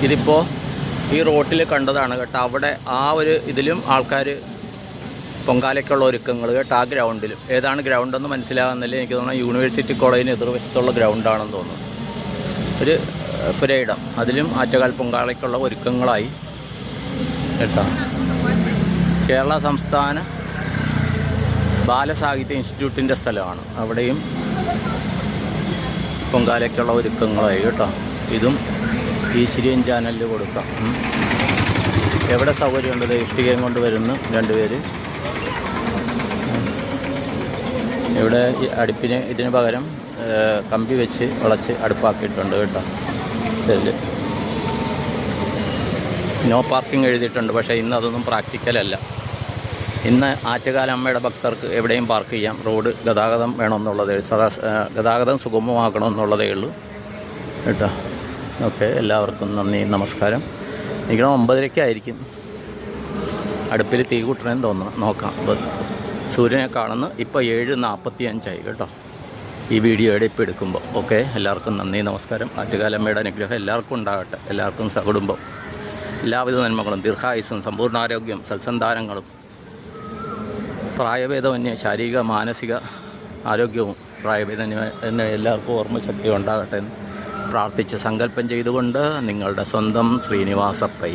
ഇതിപ്പോൾ ഈ റോട്ടിൽ കണ്ടതാണ് കേട്ടോ. അവിടെ ആ ഒരു ഇതിലും ആൾക്കാർ പൊങ്കാലയ്ക്കുള്ള ഒരുക്കങ്ങൾ കേട്ടോ. ആ ഗ്രൗണ്ടിലും ഏതാണ് ഗ്രൗണ്ടെന്ന് മനസ്സിലാകുന്നില്ല. എനിക്ക് തോന്നുന്നു യൂണിവേഴ്സിറ്റി കോളേജിന് എതിർവശത്തുള്ള ഗ്രൗണ്ടാണെന്ന് തോന്നുന്നു. ഒരു പുരയിടം, അതിലും ആറ്റുകാൽ പൊങ്കാലയ്ക്കുള്ള ഒരുക്കങ്ങളായി കേട്ടോ. കേരള സംസ്ഥാന ബാലസാഹിത്യ ഇൻസ്റ്റിറ്റ്യൂട്ടിൻ്റെ സ്ഥലമാണ്. അവിടെയും പൊങ്കാലയ്ക്കുള്ള ഒരുക്കങ്ങളായി കേട്ടോ. ഇതും ഈശ്വരീയൻ ചാനലിൽ കൊടുക്കാം. എവിടെ സൗകര്യമുണ്ട്? ഇഷ്ടികയും കൊണ്ട് വരുന്നു രണ്ടുപേര്. ഇവിടെ അടുപ്പിന് ഇതിന് പകരം കമ്പി വെച്ച് വളച്ച് അടുപ്പാക്കിയിട്ടുണ്ട് കേട്ടോ. ശരി, നോ പാർക്കിംഗ് എഴുതിയിട്ടുണ്ട്. പക്ഷേ ഇന്ന് അതൊന്നും പ്രാക്ടിക്കലല്ല. ഇന്ന് ആറ്റുകാലമ്മയുടെ ഭക്തർക്ക് എവിടെയും പാർക്ക് ചെയ്യാം. റോഡ് ഗതാഗതം വേണമെന്നുള്ളതേ, ഗതാഗതം സുഗമമാക്കണമെന്നുള്ളതേ ഉള്ളൂ കേട്ടോ. ഓക്കെ, എല്ലാവർക്കും നന്ദി, നമസ്കാരം. എനിക്ക് 9:30 അടുപ്പിൽ തീ കൂട്ടണമെന്ന് തോന്നുന്നു. നോക്കാം. സൂര്യനെ കാണുന്നു. ഇപ്പോൾ 7:45 കേട്ടോ ഈ വീഡിയോയുടെ ഇപ്പോൾ എടുക്കുമ്പോൾ. ഓക്കെ, എല്ലാവർക്കും നന്ദി, നമസ്കാരം. ആറ്റുകാലമ്മയുടെ അനുഗ്രഹം എല്ലാവർക്കും ഉണ്ടാകട്ടെ. എല്ലാവർക്കും സകുടുംബം എല്ലാവിധ നന്മകളും, ദീർഘായുസ്സും, സമ്പൂർണ്ണാരോഗ്യം, സൽസന്താനങ്ങളും, പ്രായഭേദമന്യേ ശാരീരിക മാനസിക ആരോഗ്യവും പ്രായഭേദമന്യേ എല്ലാവർക്കും ഓർമ്മശക്തി ഉണ്ടാകട്ടെ എന്ന് പ്രാർത്ഥിച്ച് സങ്കല്പം ചെയ്തുകൊണ്ട് നിങ്ങളുടെ സ്വന്തം ശ്രീനിവാസ പൈ.